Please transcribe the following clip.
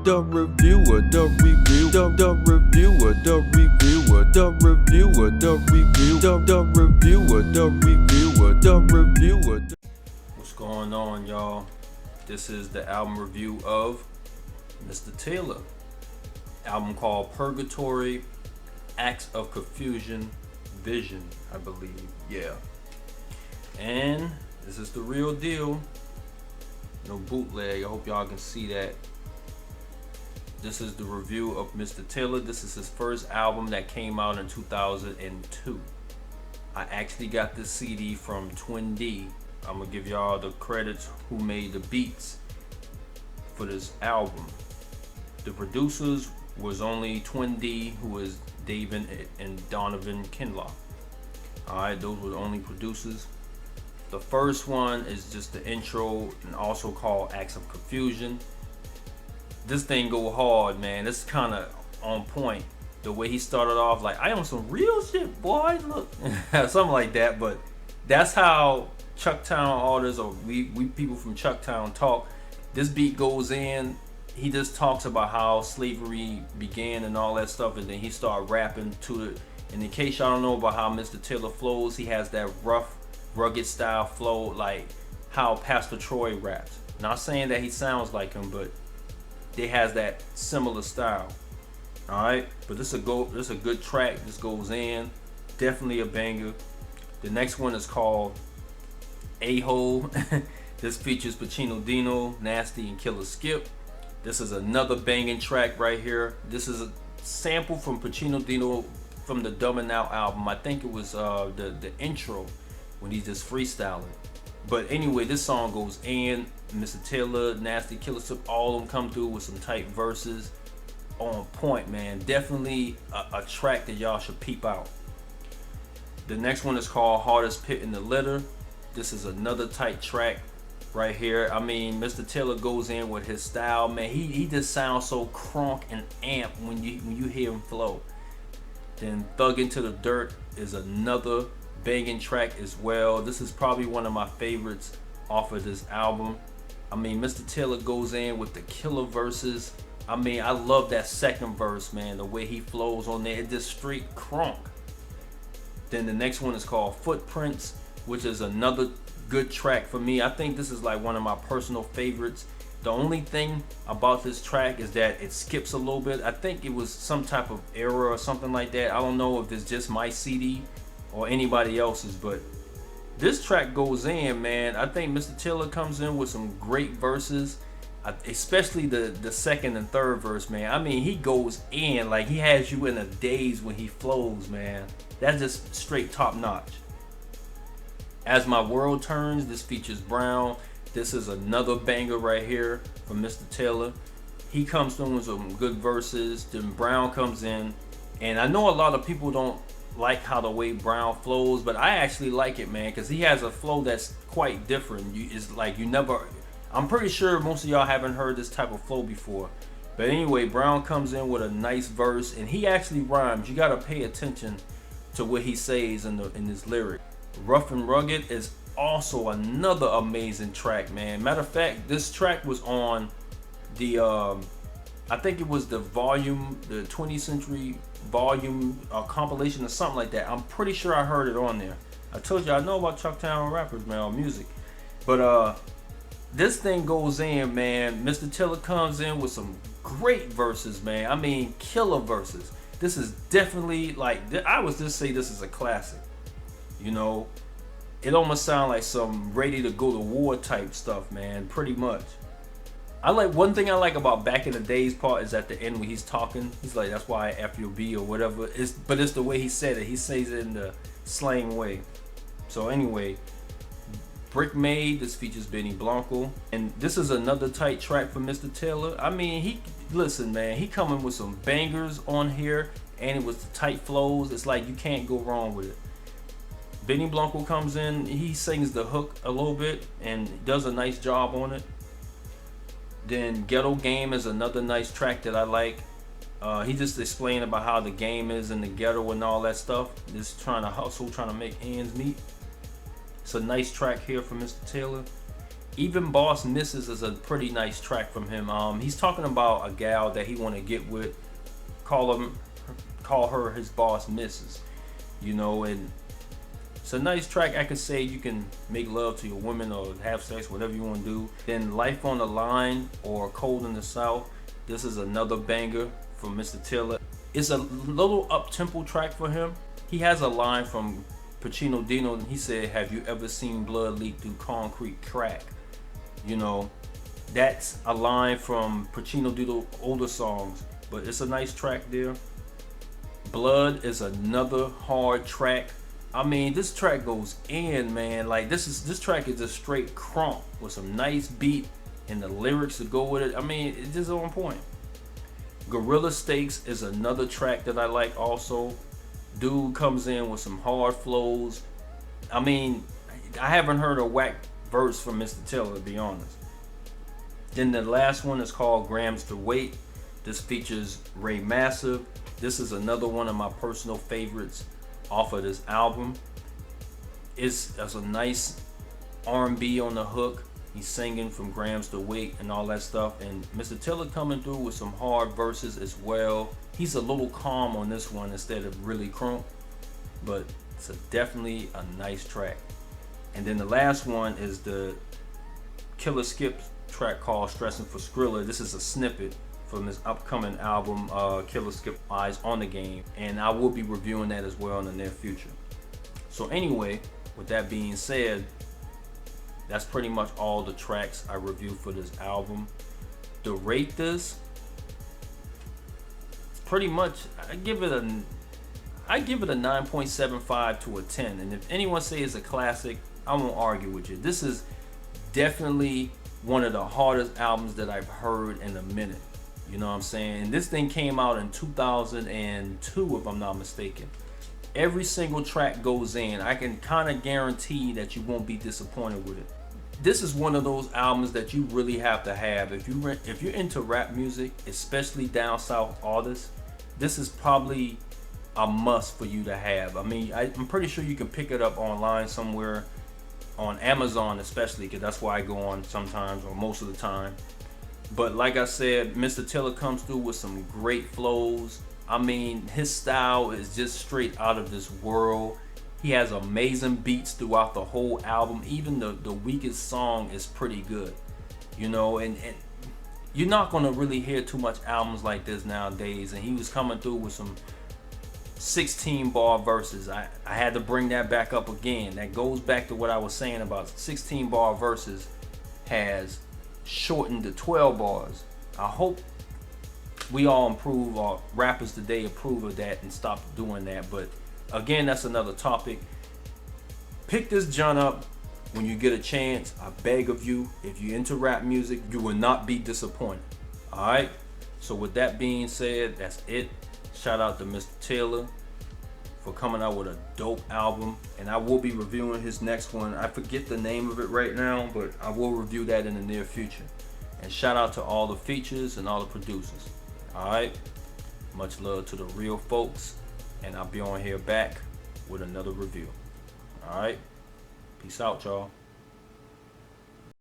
the reviewer, the review, the reviewer, the reviewer, the reviewer, the review, the reviewer, the reviewer, the reviewer. What's going on, y'all? This is the album review of Mista Taylor. Album called Pergatory, Acts of Confusion, Vision, I believe. Yeah. And this is the real deal. No bootleg. I hope y'all can see that. This is the review of Mista Taylor. This is his first album that came out in 2002. I actually got this CD from Twin D. I'm gonna give y'all the credits who made the beats for this album. The producers was only Twin D, who was David and Donovan Kinlaw. Alright, those were the only producers. The first one is just the intro, and also called Acts of Confusion. This thing go hard, man. This is kind of on point. The way he started off, like, I on some real shit, boy, look. Something like that, but that's how Chucktown artists, or we people from Chucktown talk. This beat goes in, he just talks about how slavery began and all that stuff, and then he started rapping to it. And in case y'all don't know about how Mista Taylor flows, he has that rough, rugged style flow, like how Pastor Troy raps. Not saying that he sounds like him, but they has that similar style. Alright, but this is a good track. This goes in, definitely a banger. The next one is called A-Hole. This features Pacino Dino, Nasty, and Killer Skip. This is another banging track right here. This is a sample from Pacino Dino from the Dumb and Out album. I think it was the intro when he's just freestyling. But anyway, this song goes in. Mista Taylor, Nasty, Killer Skip, all of them come through with some tight verses. On point, man. Definitely a track that y'all should peep out. The next one is called Hardest Pit in the Litter. This is another tight track right here. I mean, Mista Taylor goes in with his style, man. He just sounds so crunk and amp when you hear him flow. Then Thug Into the Dirt is another banging track as well. This is probably one of my favorites off of this album. I mean, Mista Taylor goes in with the killer verses. I mean, I love that second verse, man. The way he flows on there, it's just straight crunk. Then the next one is called Footprints, which is another good track for me. I think this is like one of my personal favorites. The only thing about this track is that it skips a little bit. I think it was some type of error or something like that. I don't know if it's just my CD or anybody else's, but this track goes in, man. I think Mista Taylor comes in with some great verses, especially the second and third verse, man. I mean, he goes in like he has you in a daze when he flows, man. That's just straight top notch. As My World Turns, this features Brown. This is another banger right here from Mista Taylor. He comes through with some good verses. Then Brown comes in, and I know a lot of people don't like how the way Brown flows, but I actually like it, man, because he has a flow that's quite different. It's like you never, I'm pretty sure most of y'all haven't heard this type of flow before. But anyway, Brown comes in with a nice verse, and he actually rhymes. You gotta pay attention to what he says in this lyric. Rough and Rugged is also another amazing track, man. Matter of fact, this track was on the I think it was the 20th Century volume compilation or something like that. I'm pretty sure I heard it on there. I told you I know about Chucktown rappers, man, or music. But this thing goes in, man. Mista Taylor comes in with some great verses, man. I mean, killer verses. This is definitely, like, I would just say this is a classic. You know, it almost sounds like some ready to go to war type stuff, man, pretty much. One thing I like about Back in the Days part is at the end when he's talking, he's like, that's why I F-U-B or whatever. But it's the way he said it. He says it in the slang way. So anyway, Brick Made, this features Benny Blanco. And this is another tight track for Mista Taylor. I mean, listen, man, he coming with some bangers on here, and it was the tight flows. It's like you can't go wrong with it. Benny Blanco comes in, he sings the hook a little bit and does a nice job on it. Then Ghetto Game is another nice track that I like. He just explained about how the game is in the ghetto and all that stuff. Just trying to hustle, trying to make ends meet. It's a nice track here from Mista Taylor. Even Boss Misses is a pretty nice track from him. He's talking about a gal that he want to get with, call her his boss Mrs. You know, and it's a nice track. I could say you can make love to your woman or have sex, whatever you want to do. Then Life on the Line or Cold in the South. This is another banger from Mista Taylor. It's a little up-tempo track for him. He has a line from Pacino Dino, and he said, "Have you ever seen blood leak through concrete crack?" You know, that's a line from Pacino Dino older songs, but it's a nice track there. Blood is another hard track. I mean, this track goes in, man. Like this track is just straight crunk with some nice beat and the lyrics to go with it. I mean, it's just on point. Gorilla Stakes is another track that I like also. Dude comes in with some hard flows. I mean, I haven't heard a whack verse from Mista Taylor, to be honest. Then the last one is called Grams to Weight. This features Ray Massive. This is another one of my personal favorites off of this album. It's a nice R&B on the hook. He's singing from Grams to Weight and all that stuff. And Mista Taylor coming through with some hard verses as well. He's a little calm on this one instead of really crunk, but it's definitely a nice track. And then the last one is the Killer Skip track called Stressing for Skrilla. This is a snippet from his upcoming album, Killer Skip Eyes on the Game. And I will be reviewing that as well in the near future. So anyway, with that being said, that's pretty much all the tracks I reviewed for this album. To rate this, pretty much I give it a 9.75 to a 10. And if anyone says it's a classic, I won't argue with you. This is definitely one of the hardest albums that I've heard in a minute. You know what I'm saying? And this thing came out in 2002, if I'm not mistaken. Every single track goes in. I can kind of guarantee that you won't be disappointed with it. This is one of those albums that you really have to have. If you're into rap music, especially down south artists, this is probably a must for you to have. I mean, I'm pretty sure you can pick it up online somewhere, on Amazon especially, because that's where I go on sometimes or most of the time. But like I said, Mista Taylor comes through with some great flows. I mean, his style is just straight out of this world. He has amazing beats throughout the whole album. Even the weakest song is pretty good, you know. And you're not gonna really hear too much albums like this nowadays. And he was coming through with some 16 bar verses. I had to bring that back up again. That goes back to what I was saying about 16 bar verses has shortened to 12 bars. I hope we all improve, or rappers today approve of that and stop doing that. But again, that's another topic. Pick this joint up when you get a chance. I beg of you, if you're into rap music, you will not be disappointed. Alright, so with that being said, that's it. Shout out to Mista Taylor for coming out with a dope album, and I will be reviewing his next one. I forget the name of it right now, but I will review that in the near future. And shout out to all the features and all the producers. Alright, much love to the real folks, and I'll be on here back with another review. Alright, peace out, y'all.